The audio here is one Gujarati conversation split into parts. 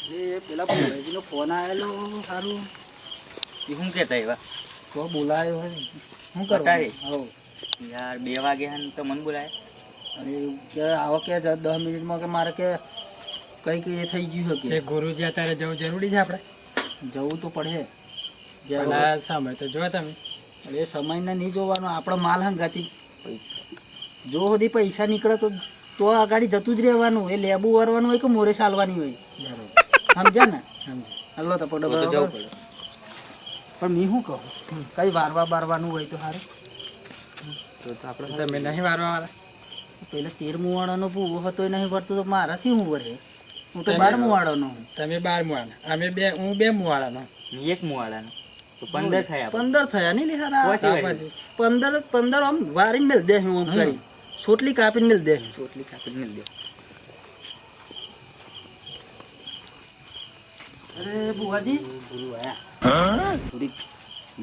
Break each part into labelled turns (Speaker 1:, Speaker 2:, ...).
Speaker 1: એ પેલા ભાઈનો ફોન આવેલો સારું
Speaker 2: એ શું કહેતા એવા
Speaker 1: તો બોલાયો હે શું
Speaker 2: બતાવે?
Speaker 1: કરવું?
Speaker 2: યાર 2 વાગે હન તો મને બોલાય.
Speaker 1: અરે કે આવો કે 10 મિનિટમાં કે મારે કે કઈ કઈ એ થઈ ગયું છે
Speaker 3: કે ગુરુજી અત્યારે જવું જરૂરી છે આપણે?
Speaker 1: જવું તો પડે.
Speaker 3: પેલા સમય તો જો તમે
Speaker 1: એ સમયને નહીં જોવાનો, આપણો માલ હંગાતી જો સુધી પૈસા નીકળે તો આગાડી જતું જ રહેવાનું. એ લેબુ વારવાનું હોય કે મોરે ચાલવાની હોય,
Speaker 3: બરોબર
Speaker 1: સમજ્યા ને?
Speaker 3: સમજી.
Speaker 1: હલો તો પડે
Speaker 2: તો જવું પડે.
Speaker 1: પણ મેં શું કહું, કઈ વારવા બારવાનું હોય તો સારું.
Speaker 2: તો આપણે
Speaker 3: તમે નહીં વારવા વાળા?
Speaker 1: પેલા 13 વાળાનો પૂવો હતો એ નહીં ભરતો તો મારાથી હું ભરે? હું તો 12 વાળાનો હું.
Speaker 3: તમે 12 મુવાના, હું 2 મુવાળાનો.
Speaker 2: 1 મુવાડાનો તો 15 થયા.
Speaker 1: 15 થયા નહીં લે
Speaker 2: પછી
Speaker 1: પછી 15 આમ વારી મેલ દે હું આમ કરી સોટલી કાપીને મેલ દે.
Speaker 2: ચોટલી કાપીને મિલ દે.
Speaker 1: અરે બુવાજી,
Speaker 2: ગુરુ આયા થોડીક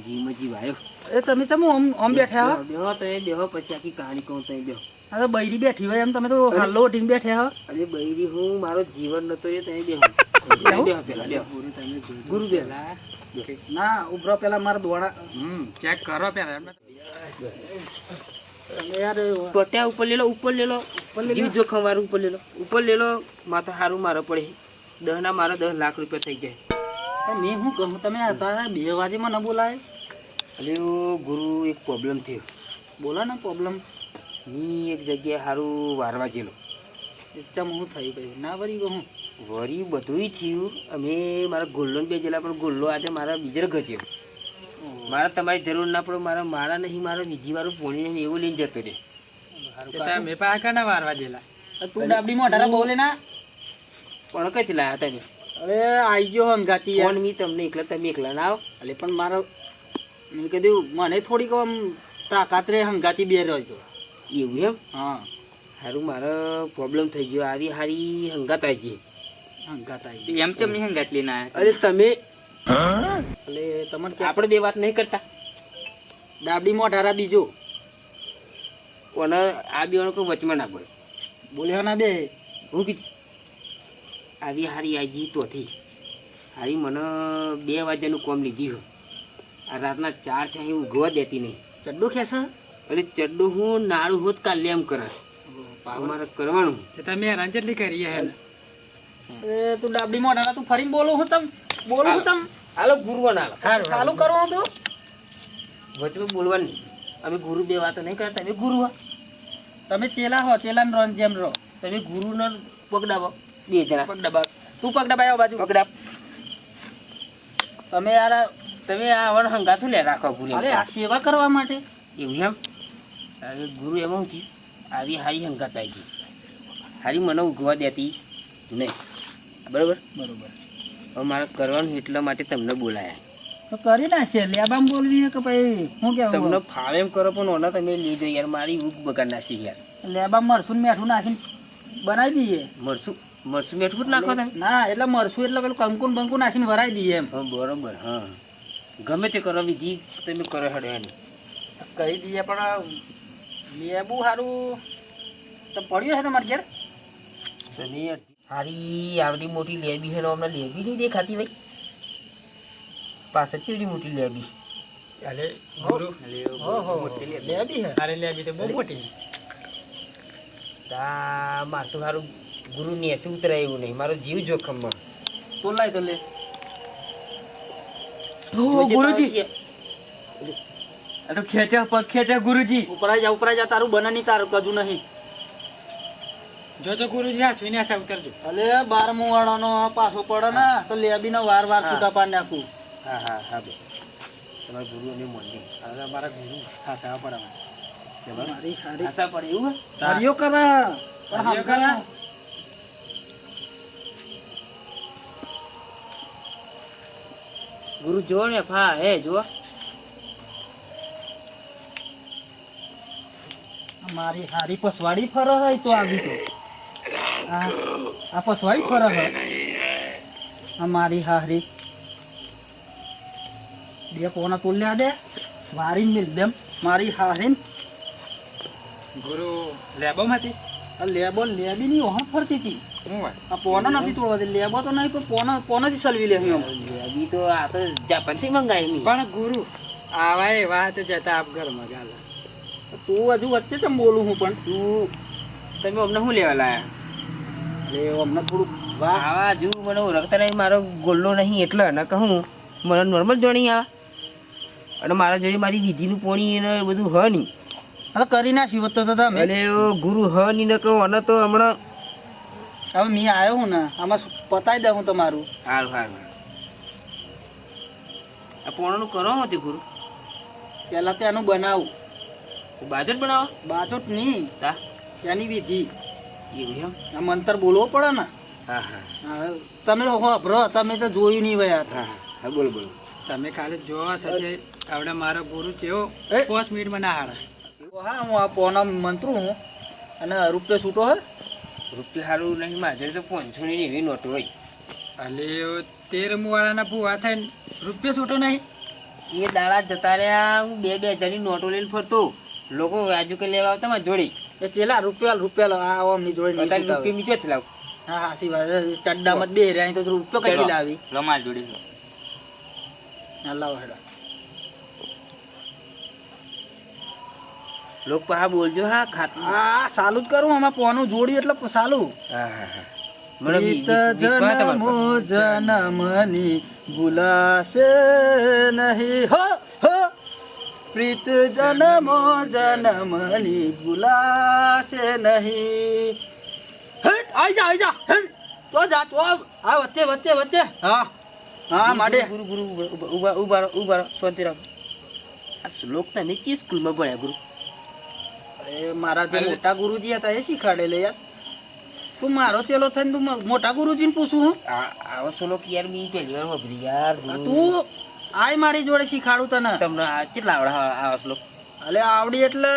Speaker 2: જીમજી વાયો.
Speaker 1: એ તમે ચમ આમ બેઠા હો?
Speaker 2: બેહો તો એ બેહો, પછી આખી કહાની કહું તો એ બેહો.
Speaker 1: હવે બૈરી બેઠી હોય એમ તમે તો હાલો ટીમ બેઠા હો.
Speaker 2: અરે બૈરી હું મારો જીવન નતો એ તમે બેહો. બેહો પેલા બેહો. ગુરુ બેલા
Speaker 1: ના ઉભરો પેલા મારા દોડા
Speaker 3: ચેક કરો પેલા.
Speaker 1: યાર
Speaker 2: ટોટ્યા ઉપર લેલો, ઉપર લેલો, જીવ જોખમ વાળું ઉપર લેલો માથા હારું મારો પડે. 10 ના મારા 10 લાખ રૂપિયા થઈ જાય.
Speaker 1: મેં શું કહું, તમે હતા 2 વાગે મને બોલાય?
Speaker 2: અરે ગુરુ એક પ્રોબ્લેમ થયો.
Speaker 1: બોલા ને પ્રોબ્લેમ.
Speaker 2: હું એક જગ્યાએ સારું વારવા ગયેલો.
Speaker 1: ચમ હું થઈ ગયું ના વરી કહું
Speaker 2: વરી બધુંય થયું. અમે મારા ગોલ્લો બે જેલા, પણ ગોલ્લો આજે મારા બીજે ગયો. મારા તમારી જરૂર ના પડે, મારા નહીં, મારા બીજી વાળું પોણી નહીં એવું લઈને જતો રહે.
Speaker 3: તમે પા કાના વારવા જેલા?
Speaker 1: તું ડાબડી મોઢારા બોલે ના.
Speaker 2: પણ કઈથી લાયા તમે?
Speaker 1: અરે આઈ ગયો હંગાતી યાર.
Speaker 2: ફોન મી તમને એકલા, તમે એકલા ના આવો.
Speaker 1: એટલે પણ મારો મેં કીધું મને થોડીક આમ તાકાત રે હંગાતી બે રહ્યો.
Speaker 2: એવું એમ?
Speaker 1: હા
Speaker 2: સારું, મારો પ્રોબ્લેમ થઈ ગયો. આવી હારી હંગાત આવી ગઈ.
Speaker 1: હંગાત આવી
Speaker 2: એમ કેમ નહીં હંગાત લઈને આવ્યા? અરે તમે
Speaker 1: એટલે તમને કે
Speaker 2: આપણે 2 વાત નહીં કરતા.
Speaker 1: ડાબડી મોઢારા બીજો
Speaker 2: કોને આ બે કોઈ વચમાં ના પડે.
Speaker 1: બોલ્યો ના બે.
Speaker 2: હું કીધું આવી હારી આવી ગઈ તોથી હારી મને 2 વાગ્યાનું કોમ લીધી હોય. આ રાતના 4 થયા એવું ઊંઘવા દેતી નહીં.
Speaker 1: ચડ્ડો ખેસે
Speaker 2: અરે ચડ્ડું હું નાળું હોત કાલે એમ કરે. મારે કરવાનું.
Speaker 3: તમે હેરાન કેટલી કરી હે?
Speaker 1: એ તું ડાબડી મોઢારા તું ફરીને બોલો હું તમ બોલો હું તમ
Speaker 2: હાલો ગુરુવા ના હાલો.
Speaker 1: ચાલુ કરો હું તો
Speaker 2: વચમાં બોલવાની. અમે ગુરુ 2 વાતો નહીં કરતા. તમે ગુરુવા,
Speaker 1: તમે ચેલા હો, ચેલા ને રોન જેમ રહો.
Speaker 2: તમે ગુરુનો પગડાવો 2 જણા.
Speaker 1: પગ ડબા તું પગ ડબાયો બાજુ
Speaker 2: પગડા.
Speaker 1: તમે યાર
Speaker 2: તમે આ વણ હંગાથું લે રાખો ગુરુ.
Speaker 1: અરે આ સેવા કરવા માટે
Speaker 2: એવું એમ? અરે ગુરુ એમાં હું થયું, આવી હારી હંગાત આવી ગઈ. હારી મને ઊંઘવા દેતી નહીં. બરોબર
Speaker 1: બરોબર.
Speaker 2: હવે મારે કરવાનું એટલા માટે તમને બોલાયા.
Speaker 1: તો કરી નાખશે. લેબામ બોલવી કે ભાઈ શું
Speaker 2: તમને
Speaker 1: કેવું?
Speaker 2: ફાવે એમ કરો, પણ ઓના તમે લીધો યાર. મારી ઊંઘ બગાડ નાખી યાર.
Speaker 1: લેબામ મરસું ને મેઠું નાખીને બનાવી દઈએ.
Speaker 2: મરસું મરસું મેઠું જ નાખો તમે?
Speaker 1: ના એટલે મરસું એટલે પેલું કંકુન બંકુ નાખીને ભરાઈ દઈએ એમ.
Speaker 2: હા બરોબર. હા ગમે તે કરો, વિધિ તમે કરો હેડો એની
Speaker 1: કહી દઈએ. પણ લેબુ સારું તો પડ્યું છે તમારે ઘેર?
Speaker 2: તમે હારી આવડી મોટી લેબી છે ને અમને લેબી નહીં દેખાતી ભાઈ. પાછળ કેવડી મોટી લેબી.
Speaker 3: અરે ગુરુ
Speaker 1: લેબી હે.
Speaker 3: અરે લે બી તો બહુ મોટી.
Speaker 2: તા માર તો સારું ગુરુ ને એસે ઉતરાય એવું નહીં. મારો જીવ જોખમમાં.
Speaker 1: તો લાય તો લે.
Speaker 2: ગુરુજી
Speaker 1: આ તો ખેંચા પગ ખેંચા ગુરુજી. ઉપરાઈ જા તારું બને નહીં, તારું કજુ નહીં.
Speaker 3: જો તો ગુરુજી આ વિનાશા ઉતરજો.
Speaker 1: અલે 12મું વાળાનો પાછો પડે ને તો લેબીનો વાર છૂટા પાડી નાખું.
Speaker 2: હા હા હા બે તમારા ગુરુ અને મોંડી
Speaker 3: હવે અમારા ગુરુ ખાસા પડે.
Speaker 1: મારી હારી
Speaker 2: ખાસા પડે એવું?
Speaker 1: હારીઓ કરે પણ
Speaker 3: હારીઓ કરે?
Speaker 2: ગુરુ જો ને ફા હે જો.
Speaker 1: મારી હારી પસવાડી ફરે હોય તો આવી તો આ પસવાડી ફરે હોય. આ મારી હારી 2 પોણા તોલ્યા દે વારી મિલ દેમ મારી હારી.
Speaker 3: ગુરુ લેબોમાંથી
Speaker 1: લેબી ની ઓહણ ફરતી હતી.
Speaker 3: હું હોય
Speaker 1: આ પોનો નથી તોડવા દે, લેબો તો નહીં પણ પોનાથી સલવી લે એમ.
Speaker 2: અભી તો આ તો જાપાનથી મંગાવી મેં.
Speaker 3: પણ ગુરુ આવા એવા તો જતા આપ ઘરમાં ગાલા
Speaker 1: તું હજુ વચ્ચે કેમ બોલું હું પણ
Speaker 2: તું તમે અમને શું લેવા લાયા?
Speaker 1: એટલે અમને થોડુંક વાહ
Speaker 2: આવા હજુ મને ઓળખતા નહીં, મારો ગોલ્લો નહીં એટલે ન કહું મને નોર્મલ જોણી આ અને મારા જોડે મારી વિધિનું પોણી ને એ બધું હ નહીં.
Speaker 1: હવે કરી નાખ્યું હોત તો તમે.
Speaker 2: અને ગુરુ હ નહીં ને કહું અને તો હમણાં
Speaker 1: હવે મેં આવ્યો હું ને આમાં પતાવી દઉં હું તમારું.
Speaker 2: હાલ હાલ આ પોણાનું કરો હતી ગુરુ
Speaker 1: પહેલાં તો એનું બનાવું.
Speaker 2: બાજુ જ બનાવો
Speaker 1: બાજોટ નહીં,
Speaker 2: તા
Speaker 1: એની વિધિ.
Speaker 2: એવું એમ?
Speaker 1: આ મંતર બોલવો પડે ને.
Speaker 2: હા હા
Speaker 1: હા, તમે બ્રો તમે તો જોયું નહીં હોય યાર.
Speaker 2: હા હા બોલો બોલો.
Speaker 3: તમે ખાલી જોવા સાથે આવડે મારો ગુરુ ચેવો
Speaker 1: એ?
Speaker 3: 5 મિનિટમાં ના હારા.
Speaker 1: હા હું આ પોના મંત્રું હું અને રૂપિયો છૂટો હે.
Speaker 2: રૂપિયા સારું નહીં, મારે તો 500 ની એવી નોટ હોય.
Speaker 3: અલે 13 વાળાના ભૂવા થઈને રૂપિયા છૂટો નહીં.
Speaker 2: એ દાડા જતા રહ્યા હું 2,000 ની નોટો લઈને ફરતો, લોકો આજુ કે લેવા આવતા મારી જોડે.
Speaker 1: એ ચેલા રૂપિયા આ ઓમની જોડે નહીં
Speaker 2: અત્યારે
Speaker 1: છૂટાવે.
Speaker 2: રૂપિયા મીજો જ લાવ.
Speaker 1: હા હાસી વાત છે. ચડ્ડામાં જ બે રહ્યા તો રૂપિયો કઈ લાવી.
Speaker 2: રમાલ જોડી
Speaker 1: હા લાવો હેડો.
Speaker 2: લોક પા બોલજો હા ખાત.
Speaker 1: હા સાલું જ કરું આમાં પોનું જોડી એટલે સાલું.
Speaker 2: હા હા હા મને
Speaker 1: પ્રીત જન્મો જન્મની ભૂલાશે નહીં હો હો. પ્રીત જન્મો જન્મની ભૂલાશે નહીં. હેટ આઈ જા હેટ તો જા તો આ વચ્ચે હા હા માટે
Speaker 2: ગુરુ ગુરુ ઉભા શાંતિ રાખો. આ શ્લોક તમે ચી સ્કૂલમાં ભણ્યા ગુરુ?
Speaker 1: અરે મારા જે મોટા ગુરુજી હતા એ શીખાડેલે યાર. તું મારો ચેલો થઈને તું મોટા ગુરુજીને પૂછું હું.
Speaker 2: આવો શ્લોક યાર મેં પહેલી વાર વાપરી યાર ગુરુ.
Speaker 1: તું આય મારી જોડે શીખાડું તને.
Speaker 2: તમને આ કેટલા આવડે આવા શ્લોક?
Speaker 1: અલે આવડી એટલે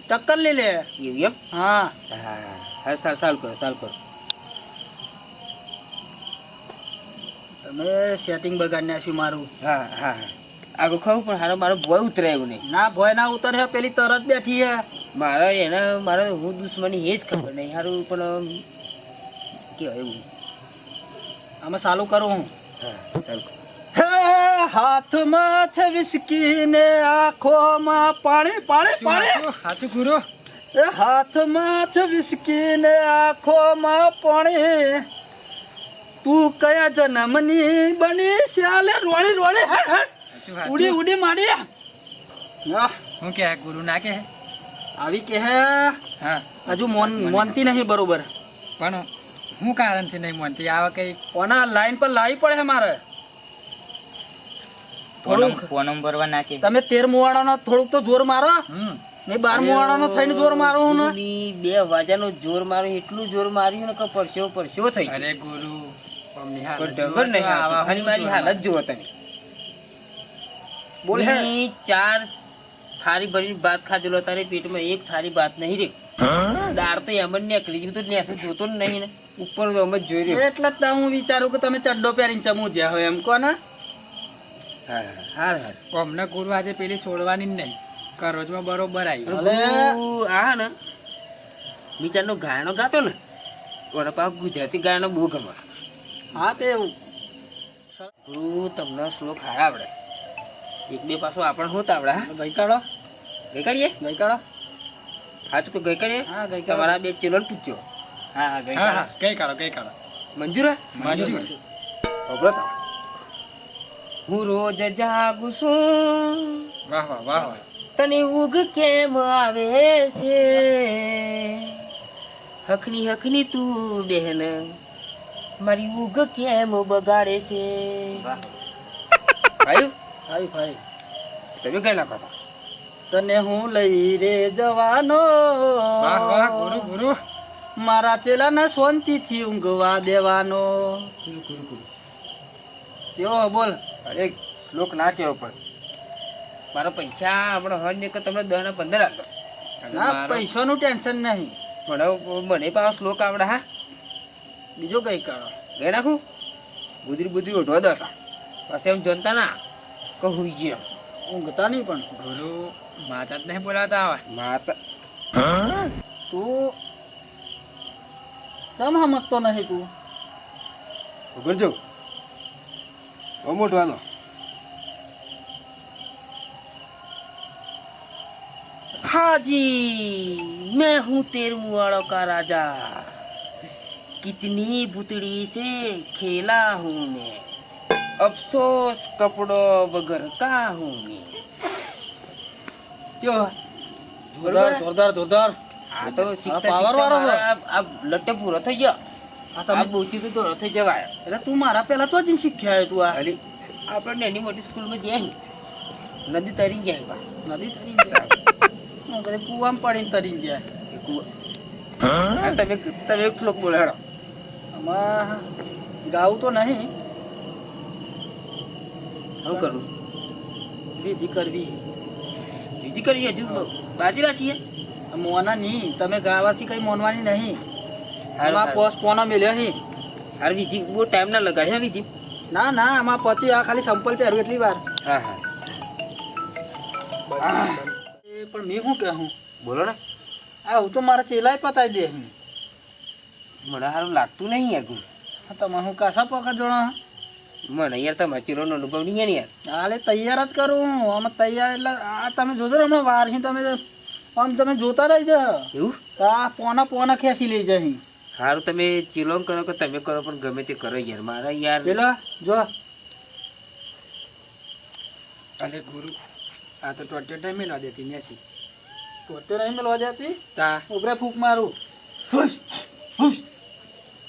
Speaker 1: ટક્કર લઈ લે.
Speaker 2: એવું એમ?
Speaker 1: હા
Speaker 2: હા હા સાલ કરો
Speaker 1: તમે સેટિંગ બગાડી નાખ્યું મારું.
Speaker 2: હા હા હા આગળ ખાવું પણ હારો મારો ભોય ઉતરે એવું નહીં.
Speaker 1: ના ભય ના ઉતર હે પેલી તરત બેઠી હે.
Speaker 2: મારે હું દુશ્મની એ જ ખબર નહીં સારું પણ કેવાય એવું.
Speaker 1: આમાં ચાલુ કરું હું.
Speaker 2: હા ચાલ.
Speaker 1: હે હાથમાં છે વિસ્કી ને આંખોમાં પાણી
Speaker 3: સાચું ગુરુ.
Speaker 1: એ હાથમાં છે વિસ્કી ને આંખોમાં પાણી. તું કયા જન્મની બની ચાલે રોળી હે ઉડી મારી. આહ,
Speaker 3: હું કે ગુરુ ના કે
Speaker 1: આવી કે હે
Speaker 3: હા
Speaker 1: હજુ મોનતી નહીં બરોબર.
Speaker 3: પણ હું કારણ છે નહીં મોનતી આવા કઈ
Speaker 1: કોના લાઈન પર લાવી પડે હે મારે થોડુંક.
Speaker 2: ફોન ભરવા નાખે.
Speaker 1: તમે 13 મુવાડાનો થોડુંક તો જોર મારો. મેં 12 મુવાડાનો થઈને જોર મારો હું ને.
Speaker 2: 2 વાગ્યાનો જોર માર્યો, એટલું જોર માર્યું ને કે પરસ્યો થઈ ગયો.
Speaker 3: અરે ગુરુ અમની હાલત
Speaker 2: પણ ઢગર નહીં આવતી. ખાલી મારી હાલત જુઓ તમે.
Speaker 1: બોલ હે.
Speaker 2: મેં 4 થાળી ભરીને ભાત ખાધેલો, તારે પેટમાં 1 થાળી ભાત નહીં રે. દાળ તો એમ જ નીકળી ગયું, તો નેસું જોતો જ નહીં ને ઉપર તો એમ જ જોઈ રહ્યો.
Speaker 1: એટલે જ તો હું વિચારું કે તમે ચડ્ડો પહેરીને ચમુજ્યા હોય એમ કોને.
Speaker 2: હા હા હા
Speaker 3: અમને ગુરુ આજે પેલી છોડવાની જ નહીં, કરોજમાં બરોબર આવી.
Speaker 1: ભલે.
Speaker 2: આ ને વિચારનો ગાયનો ગાતો ને ઓને પાપ ગુજરાતી ગાયનો બહુ ગમે.
Speaker 1: હા તે
Speaker 2: ગુરુ તમને શ્લોક હારા આવડે, 1-2 પાછો આપણને હોત આવડે. હા
Speaker 1: ગઈ કાઢો
Speaker 2: ગઈ કાઢીએ. સાચું કે ગઈ કાઢીએ.
Speaker 1: હા ગઈ કાઢો.
Speaker 2: તમારા 2 ચેલો પૂછજો. હા હા ગઈ
Speaker 3: હા કઈ કાઢો
Speaker 2: મંજૂર હે?
Speaker 3: મંજૂર.
Speaker 2: ખબર તો. હું રોજ જાગું છું,
Speaker 3: વાહ વાહ
Speaker 2: તને ઊંઘ કેમ આવે છે? હખની તું બહેન મારી ઊંઘ કેમ બગાડે છે? ભાઈ
Speaker 1: ભાઈ
Speaker 2: તમે કઈ નાખો છો?
Speaker 1: તને હું લઈ રે જવાનો,
Speaker 3: વાહ ગુરુ
Speaker 1: મારા ચેલાને શાંતિથી ઊંઘવા દેવાનો. કેવો બોલ.
Speaker 2: અરે શ્લોક ના કેવો પણ મારો પૈસા આપણે હજ ને કે તમને 10 ને 15 આપો.
Speaker 1: ના પૈસાનું ટેન્શન નહીં.
Speaker 2: મને પાછો શ્લોક આવડે. હા
Speaker 1: બીજો કઈ કાઢો.
Speaker 2: ગઈ નાખું બુદ્રી ઓઢવા દો પછી એમ જનતા ના કહું છે
Speaker 1: ઊંઘતા નહીં પણ
Speaker 3: ગુરુ માતા જ નહીં બોલાતા આવા.
Speaker 2: માતા
Speaker 1: તું તમ સમજતો નહીં તું.
Speaker 2: ઉભર જો મોટવાનો हाजी मैं हूँ तेरहवीं वालों का राजा कितनी भुतड़ी से खेला हूँ मैं अफसोस कपड़ो बगर का हूँ मैं क्यों
Speaker 1: જોરદાર
Speaker 2: આ તો શીખતા
Speaker 1: પાવર વાળો છે.
Speaker 2: આ લટ્ટે પૂરો થઈ ગયો
Speaker 1: આ
Speaker 2: આ
Speaker 1: તમે
Speaker 2: બોચી તો દોડો થઈ જવાય
Speaker 1: એટલે તું મારા પેલા તો જ શીખ્યા તું આ
Speaker 2: અલી આપણે નાની મોટી સ્કૂલમાં જઈએ નદી તરી જાય બા
Speaker 1: નદી તરી ગયા હું કદે કૂવામાં પડીને તરી ગયા.
Speaker 2: એ કુવા આ તમે એક શ્લોક બોલો હેડો
Speaker 1: આમાં ગાવું તો નહીં,
Speaker 2: શું કરું
Speaker 1: વિધિ કરવી.
Speaker 2: બીજી કરી હજુ બાજી રાખીએ
Speaker 1: મોના નહીં, તમે ગાવાથી કઈ મોનવાની નહીં.
Speaker 2: હારું,
Speaker 1: આમાં પોસ પોનો મેલ્યો હી.
Speaker 2: હાર બીજી બહુ ટાઈમ ના લગાડે હે બીજી
Speaker 1: ના ના આમાં પતિ આ ખાલી સંપલ પહેરવું એટલી વાર.
Speaker 2: હા હા
Speaker 1: એ પણ મેં શું કહું,
Speaker 2: બોલો ને
Speaker 1: આવું તો મારા ચેલાય પતાવી દે.
Speaker 2: મને સારું લાગતું નહીં યાર ગુરુ.
Speaker 1: તમે હું કાસા પકડ જોડો.
Speaker 2: મને યાર તમારા ચીરોનો અનુભવ નહીં ને યાર
Speaker 1: હાલે તૈયાર જ કરું આમાં તૈયાર એટલે આ તમે જોજો ને હમણાં વાર તમે આમ તમે જોતા રહી જાઓ
Speaker 2: એવું
Speaker 1: તો આ પોના પોના ખેંચી લઈ જાય.
Speaker 2: સારું તમે ચીલોમ કરો કે તમે કરો પણ ગમે તે કરો યાર મારા યાર
Speaker 1: પેલો જો
Speaker 3: અરે ગુરુ આ તો ટોટે ટાઈમે ના દેતી મેસી
Speaker 1: પોતે નહીં મેળવા જતી
Speaker 3: તા
Speaker 1: ઉભરે ફૂક મારું. હુશ હુશ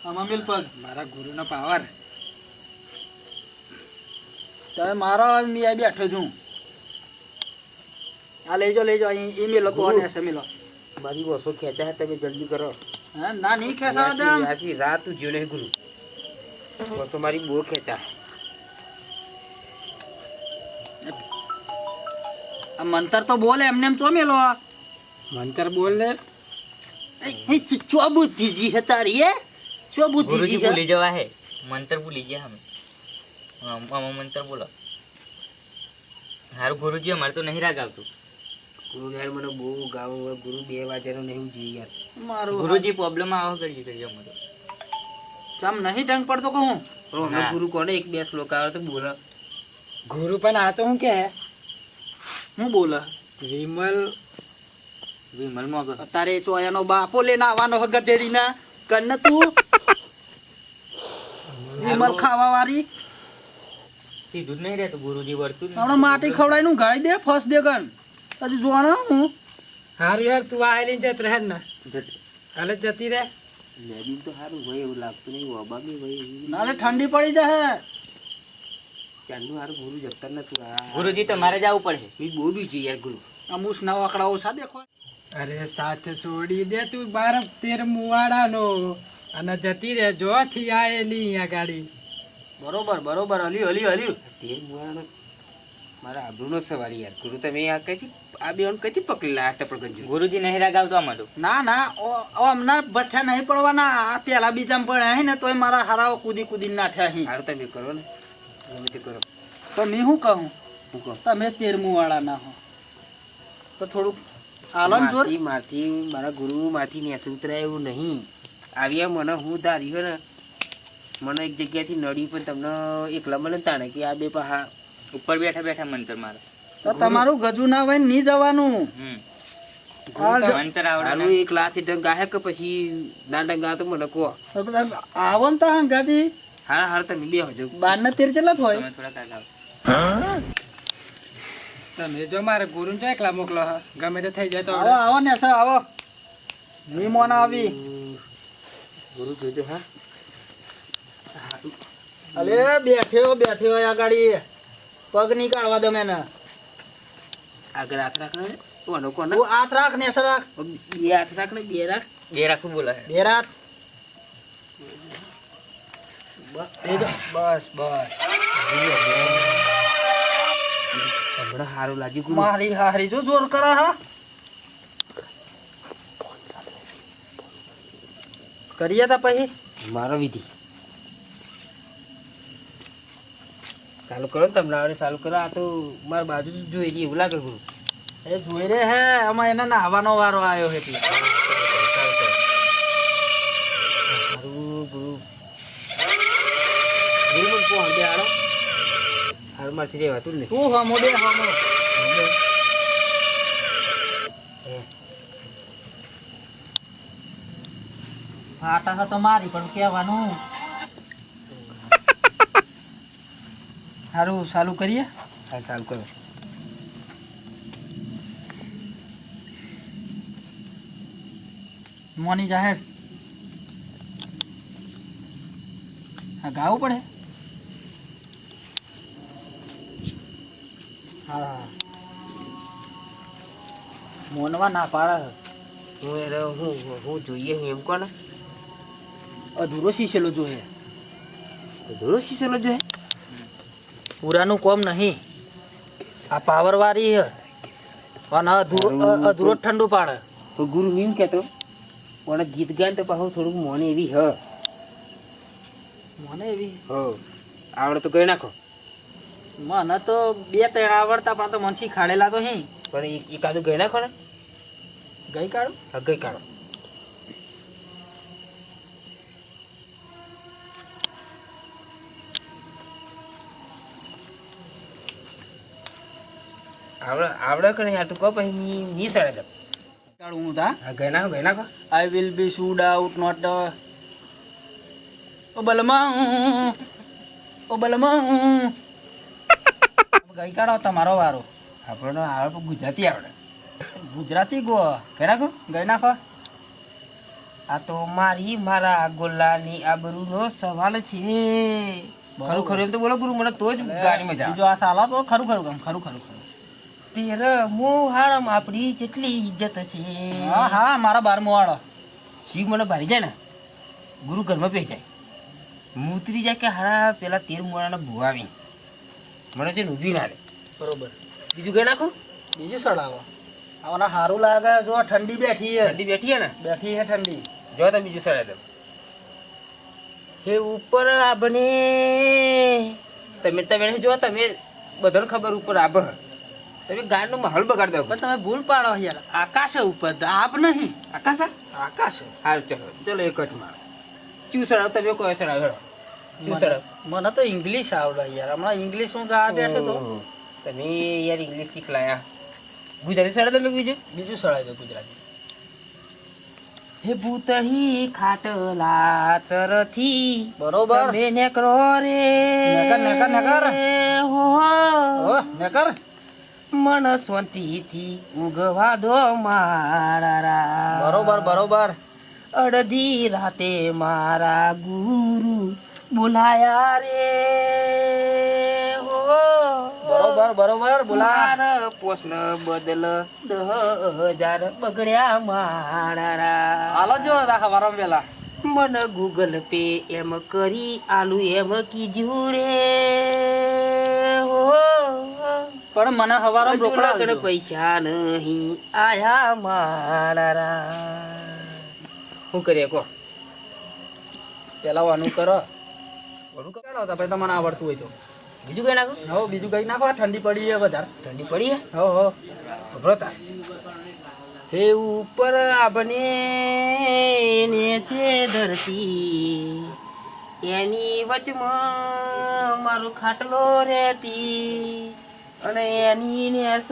Speaker 1: આમાં મિલ પગ
Speaker 3: મારા ગુરુનો પાવર.
Speaker 1: તમે મારો મેં બેઠો છું. આ લઈ જાઓ અહીં એ મેલો તો અને હશે મેલો.
Speaker 2: મારી વસો ખેંચા છે તમે જલ્દી કરો
Speaker 1: હા ના નહીં ખેંચાવા દે આમ.
Speaker 2: આથી રાત તું જ્યો નહીં ગુરુ વસો મારી બહુ ખેંચા
Speaker 1: આ મંતર તો બોલે એમને એમ ચો મેલો.
Speaker 3: મંતર બોલ ને
Speaker 1: ચો બુદ્ધિજી હે તારી એ ચો બુદ્ધિજી હે.
Speaker 4: ભૂલી જવા હે મંત્ર ભૂલી ગયા અમે. આમાં મંત્ર બોલો હારું ગુરુજી અમારે તો નહીં રાગ આવતું.
Speaker 2: ગુરુ યાર મને બહુ ગાવું હોય ગુરુ 2 વાગ્યાનો નહીં જોઈએ યાર
Speaker 1: મારું
Speaker 4: ગુરુજી પ્રોબ્લેમ આવો કરીએ અમે તો.
Speaker 1: ચમ નહીં ડંગ પડતો કહું.
Speaker 2: પણ અમે
Speaker 4: હા.
Speaker 2: ગુરુ કોને એક બે શ્લોક આવે તો બોલો
Speaker 3: ગુરુ પણ આ તો શું કે
Speaker 1: હું બોલે
Speaker 3: વિમલ
Speaker 4: વિમલ મગર
Speaker 1: તારે ચોયાનો બાપો લઈને આવવાનો હે ગધેડીના કન્ન તું વિમલ ખાવા વાળી
Speaker 4: સીધું જ નહીં રહેતું ગુરુજી વર્તું જ નહીં.
Speaker 1: હમણાં માટી ખવડાવીને ગાળી દે ફસ દે ગન હજી જોવાનો હું
Speaker 3: હારું યાર તું આવેલી જત રહે ને હાલે જતી રહે
Speaker 2: લેબી તો સારું હોય એવું લાગતું નહીં વાબા બી હોય એવું
Speaker 1: નાલે ઠંડી પડી જાય.
Speaker 2: ચાલનું સારું ગુરુ જતા નતું આ
Speaker 4: ગુરુજી તમારે જવું પડશે.
Speaker 2: બી બહુ બી છે યાર ગુરુ
Speaker 1: આ મૂસના વાકડા ઓછા દેખો.
Speaker 3: અરે સાથ છોડી દે તું 12-13 મુવાડાનો અને જતી રહે જોથી આયેલી અહીંયા ગાડી.
Speaker 1: બરોબર બરોબર હલ્યું હલ્યું હલ્યું.
Speaker 2: તેર મુવાનો મારા આબરૂનો સવારી યાર ગુરુ તમે આ કઈથી આ બેન કઈથી પકડી લા ટપડ ગંજુ
Speaker 4: ગુરુજી નહીં રાગ આવતો આમાં તો.
Speaker 1: ના ના હમણાં બઠ્ઠા નહીં પડવાના. આ પેલા બીજામાં પડ્યા હે ને તોય મારા હારાઓ કૂદી કૂદીને નાઠ્યા હી.
Speaker 2: સારું તમે કરો ને ગમે તે કરો
Speaker 1: તો મેં શું કહું
Speaker 2: હું કહું
Speaker 1: તમે 13મું વાળા ના હો તો થોડુંક આલન જોર.
Speaker 2: માથી મારા ગુરુ માંથી નેસ ઉતરાય એવું નહીં આવ્યા મને હું ધારી હોય ને મને એક જગ્યાથી નડી પણ તમને એકલા મને તાણે કે આ બે પહા
Speaker 4: ઉપર બેઠા બેઠા મંત્ર મારે.
Speaker 1: તો તમારું ગજુ ના હોય ને નહીં જવાનું.
Speaker 4: મંત્ર આવડે
Speaker 2: આનું એક લાથી ડંગા હે કે પછી ના ડંગા તો મને કહો
Speaker 1: આવો ને તા હંગાથી
Speaker 2: હારા હારા તમે બે હજો
Speaker 1: 12 ને 13 કેટલા હોય.
Speaker 4: તમે થોડા કાકા
Speaker 3: તમે જો મારે ગુરુને તો એકલા મોકલો હા ગમે તે થઈ જાય તો
Speaker 1: આવો આવો ને સર આવો ની મોના આવી.
Speaker 2: ગુરુ જોજો હા
Speaker 1: અલે બેઠ્યો બેઠ્યો આ ગાડી પગ નહીં કાઢવા દો મેને.
Speaker 2: આગળ હાથ રાખ ને કોનો કોનો
Speaker 1: તું હાથ રાખ ને સર રાખ.
Speaker 2: બે હાથ રાખ ને બે રાખ
Speaker 4: બે રાખું બોલે છે.
Speaker 1: બે રાખ બસ બસ.
Speaker 2: હમણાં સારું લાગ્યું ગુરુ
Speaker 1: મારી હારી જો જોર કરા હા કરીએ તા પછી
Speaker 2: મારો વિધિ ચાલુ કરો ને તમને આવડે ચાલુ કરો આ તો મારા બાજુ જ જોઈ રહી એવું લાગે ગુરુ
Speaker 1: એ જોઈ રે હે આમાં એને નાહવાનો વારો આવ્યો એટલે
Speaker 2: ગુરુ ગુરુ મને કોણ દે હાલો હાલમાંથી રહેવાતું જ નહીં.
Speaker 1: તું હમો બે હમો. આટા હા તો મારી પણ કહેવાનું. સારું ચાલુ કરીએ.
Speaker 2: હા ચાલુ કરો.
Speaker 1: મોની જાહેર હા ગાવું પડે. હા મોનવા ના પાડે.
Speaker 2: હું એને હું જોઈએ એમ કોને
Speaker 1: અધૂરો શીશેલો જોઈએ.
Speaker 2: ધોળો શીશેલો જોઈએ.
Speaker 1: પૂરાનું કોમ નહીં. આ પાવર વાળી હે અને અધૂરો જ ઠંડુ પાડે.
Speaker 2: તો ગુરુ એમ કહેતો પણ ગીત ગાય તો પાછું થોડુંક મોને એવી હ
Speaker 1: મને એવી
Speaker 2: આવડે તો કઈ નાખો.
Speaker 1: મને તો 2-3 આવડતા પણ તો મને શીખાડેલા તો હે.
Speaker 2: પણ એકાદું ગઈ નાખો ને.
Speaker 1: ગઈ કાઢું.
Speaker 2: હા ગઈ કાઢો. આવડે આવડે કે નહીં આ તું કહો પછી ની સડે દે.
Speaker 1: કાઢું હું તા.
Speaker 2: હા ગઈ નાખો ગઈ નાખો.
Speaker 1: I will be should out not ઓ બલમાં ગઈ કાઢો તમારો વારો.
Speaker 2: આપણને આવડે પણ ગુજરાતી આવડે.
Speaker 1: ગુજરાતી ગો
Speaker 2: ગઈ નાખો.
Speaker 1: ગઈ નાખો.
Speaker 2: આ તો મારા ગોલાની આબરૂનો સવાલ છે. ખરું ખરું એમ તો બોલો ગુરુ મને તો જ ગાડીમાં જા.
Speaker 1: બીજો આ સાલા તો ખરું ખરું કામ ખરું.
Speaker 2: તેરે મોહાળમ આપણી જેટલી ઇજ્જત છે.
Speaker 1: હા હા મારા 12મો વાળો.
Speaker 2: શીખ મને ભારી જાય ને ગુરુ ઘરમાં પે જાય મૂતરી જાય કે હારા પેલા 13 મોળાના ભુવાવી મને છે ઊભી ના રે.
Speaker 1: બરોબર.
Speaker 2: બીજું કઈ નાખું.
Speaker 1: બીજું સડાવો. આના સારું લાગે. જો ઠંડી બેઠી છે.
Speaker 2: ઠંડી બેઠી હે ને.
Speaker 1: બેઠી છે ઠંડી.
Speaker 2: જો તમે બીજું સડાઈ દો. હે ઉપર આબને તમે જો તમે બધાને ખબર ઉપર આબ તમે ગાયનો માહોલ બગાડ દો.
Speaker 1: પણ તમે ભૂલ પાડો યાર. આકાશ ઉપર આપ નહીં.
Speaker 2: આકાશ
Speaker 1: આકાશ.
Speaker 2: હાલ ચલો એક જ માં ચૂ સડાવ તમે કોઈ સડાવ હેડો ચૂ સડાવ.
Speaker 1: મને તો ઇંગ્લિશ આવડે યાર. હમણાં ઇંગ્લિશ હું ગા બેઠો તો.
Speaker 2: તમે યાર ઇંગ્લિશ શીખલાયા. ગુજરાતી સડાવ તમે બીજું
Speaker 1: બીજું સડાઈ દો ગુજરાતી.
Speaker 2: હે ભૂતહી ખાટલા તરથી
Speaker 1: બરોબર.
Speaker 2: તમે નેકરો રે
Speaker 1: નેકર.
Speaker 2: હો
Speaker 1: ઓ નેકર.
Speaker 2: મન શાંતિથી ઉગવા દો મારા.
Speaker 1: બરોબર.
Speaker 2: અડધી રાતે મારા ગુરુ બોલાયા રે હો
Speaker 1: બરોબર બોલા.
Speaker 2: મારા પોસન બદલ 10,000 બગડ્યા મારા.
Speaker 1: હાલો જો રાખા વારમ વેલા.
Speaker 2: મને ગૂગલ પે એમ કરી આલુ એમ કીધું રે હો
Speaker 1: પણ મને હવારમાં રોકડા
Speaker 2: રોકડા કને પૈસા નહીં આયા મારા. શું કરીએ કહો.
Speaker 1: પેલા વાનું કરો. ચાલો તો પછી તમને આવડતું હોય તો
Speaker 2: બીજું કઈ નાખું.
Speaker 1: હો બીજું કઈ નાખો. ઠંડી પડી છે વધારે.
Speaker 2: ઠંડી પડી હે
Speaker 1: હો
Speaker 2: ભ્રોતા. હે ઉપર આબને છે ધરતી એની વચમાં મારો ખાટલો રહેતી અને એની નેસ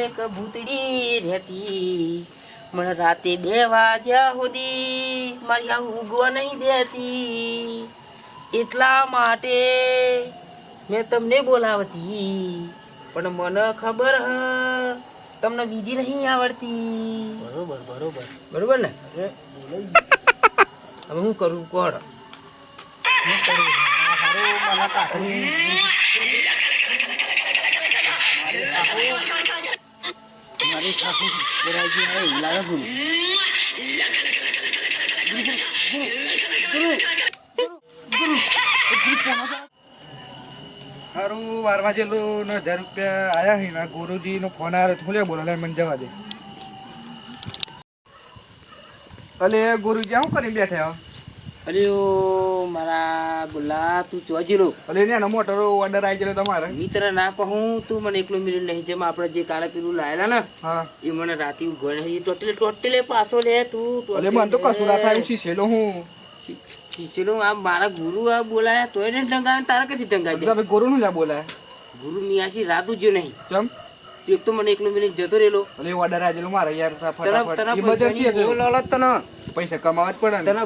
Speaker 2: એક ભૂતડી રહેતી. મને રાતે 2 વાગ્યા સુધી મારી આ ઊંઘવા નહીં દેતી. એટલા માટે મેં તમને બોલાવતી પણ મને ખબર હ તમને બીજી નહીં આવડતી. બરોબર ને. હવે હું કરું કોણ. મારી સાસુ બોલાવી આવે એવું લાગે ગુરુ.
Speaker 3: સારું વારવા જેલું 1000 રૂપિયા આયા હી ના ગુરુજી નો ફોન આવ્યો તો લે બોલા મને જવા દે. અલે ગુરુજી શું કરી બેઠા?
Speaker 2: અલ્યો મારા ગુલા તું ચોજીરો.
Speaker 3: અલે ને મોટો ઓર્ડર આવી ગયો તમારે.
Speaker 2: મિત્ર ના કહું તું મને એકલો મિનિટ નહીં. જેમ આપણે જે કાલે પેલું લાયેલા ને
Speaker 3: હા
Speaker 2: એ મને રાતે ઊંઘવા નહીં. ટોટલે પાછો લે તું.
Speaker 3: અલે મને તો કશું ના થાય શીશેલો હું
Speaker 2: શિષ્યનો આ મારા ગુરુ આ બોલાયા તોય ને ટંગાવે તારા કથી ટંગાઈ દે
Speaker 3: તમે ગુરુ નું જા બોલાય
Speaker 2: ગુરુ મિયાસી રાત ઉજ્યો નહીં
Speaker 3: ચમ
Speaker 2: એક તો મને એકલો મિનિટ જતો રહેલો
Speaker 3: અલે ઓર્ડર આજેલું મારે યાર ફટાફટ
Speaker 2: તને
Speaker 3: ઇમરજન્સી
Speaker 2: પૈસાની બહુ લાલચ તને
Speaker 3: પૈસા કમાવા જ પડે ને
Speaker 2: તને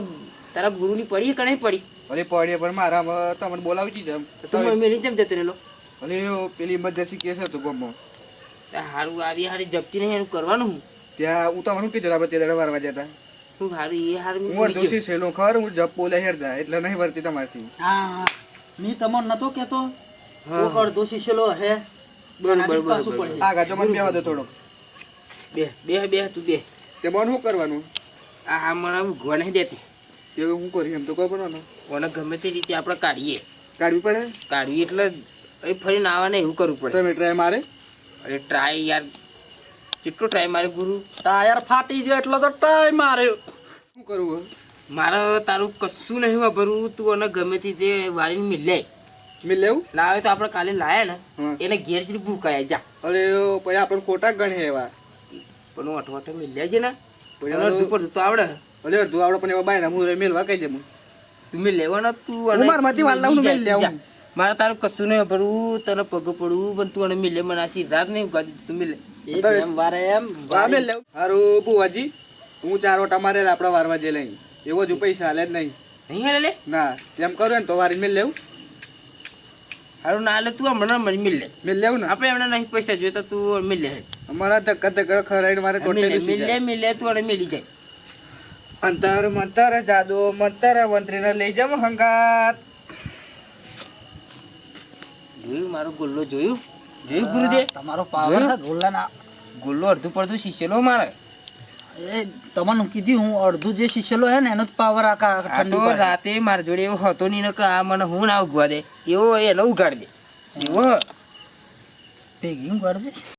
Speaker 2: તારા ગુરુની પડી કે નહીં પડી
Speaker 3: અરે પડે પણ મારા તમને બોલાવી છે
Speaker 2: તું મને મેલી કેમ જતો રહેલો
Speaker 3: અરે પેલી ઇમરજન્સી કેસ હતો ગમો
Speaker 2: હારું આવી હારી જપતી નહીં એનું કરવાનું હું
Speaker 3: ત્યાં હું તમને કીધું આપણે તે દાડે વારવા જતા
Speaker 2: હું હારું એ હારું
Speaker 3: હું અડધો શીશેલો ખબર હું જપ બોલે હેરતા એટલે નહીં વર્તી તમારથી
Speaker 1: હા મેં તમને નતો કેતો
Speaker 2: હા.
Speaker 1: તો અડધો શીશેલો હે
Speaker 2: બરોબર
Speaker 1: પાછું
Speaker 2: બરોબર
Speaker 1: પડશે.
Speaker 3: આગળ જો મને બેવા દો થોડો
Speaker 2: બે તું બે
Speaker 3: તે મને શું કરવાનું
Speaker 2: આ હા મને ઊંઘવા નહીં દેતી
Speaker 3: તે હું કરી એમ તો કોઈ બનાવવાનો
Speaker 2: ઓને ગમે તે રીતે આપણે કાઢીએ
Speaker 3: કાઢવી પડે
Speaker 2: કાઢવી એટલે એ ફરીને આવવાને એવું કરવું પડે
Speaker 3: તમે ટ્રાય મારે
Speaker 2: અરે ટ્રાય યાર કેટલો ટ્રાય મારે ગુરુ
Speaker 1: ટાયર ફાટી ગયો એટલો તો ટાય માર્યો.
Speaker 3: શું કરવું
Speaker 2: મારે તારું કશું નહીં વાપરવું તું અને ગમે તે રીતે વારીને મિલે
Speaker 3: મેં લેવું
Speaker 2: લાવે તો આપણે કાલે લાયા ને
Speaker 3: હા.
Speaker 2: એને ઘેર જઈને ભૂકાયા જા
Speaker 3: અરે પછી આપણે ખોટા ગણે એવા
Speaker 2: પણ હું અઠવાટે મિલ્યા છે ને
Speaker 3: પછી
Speaker 2: એને અડધું પડતું તો આવડે
Speaker 3: અરે અડધું આપણે પણ એવા બાયના હું મેલવા કહી દે
Speaker 2: તું મેં લેવાનો તું
Speaker 3: હું મારમાંથી વાળ લાવું ને મેં લેવું.
Speaker 2: મારે તારું કશું નહીં વાપરવું તને પગ પડવું પણ તું અને મિલે મને આ સીધા નહીં ઉગાડી તું મિલે
Speaker 1: એ જેમ વારે એમ
Speaker 3: હા મેં લેવું હારું બુવાજી હું 4 ઓટા મારે આપણા વારવા જે લઈ એવો જ પૈસા હાલે જ નહીં
Speaker 2: નહીં હાલે લે
Speaker 3: ના તેમ કરું ને તો વારી મેં લેવું
Speaker 2: હારું ના હાલે તું હમણાં મને મિલે
Speaker 3: મેં લેવું ને
Speaker 2: આપણે એમને નહીં પૈસા જોઈતા તું મિલે
Speaker 3: અમારા ધક્કા ધક્કા ખરાઈને મારે
Speaker 2: મિલે તું અને મિલી જાય
Speaker 3: અંતર મંતર જાદુ મંતર મંત્રીને લઈ જાવ હંગાત
Speaker 2: જોયું મારો ગુલ્લો જોયું ગુરુદેવ
Speaker 1: તમારો પાવર છે ગોલ્લાના.
Speaker 2: ગુલ્લો અડધું પડધું શીશેલો મારે
Speaker 1: એ તમને કીધું હું અડધું જે શીશેલો હે ને એનો જ પાવર આખા
Speaker 2: આ
Speaker 1: ઠંડી
Speaker 2: તો
Speaker 1: પાડે.
Speaker 2: રાતે મારા જોડે એવો હતો નહીં ને કે આ મને હું ના ઉગવા દે એવો એને ઉગાડી દે એવો
Speaker 1: ભેગી હું કરજે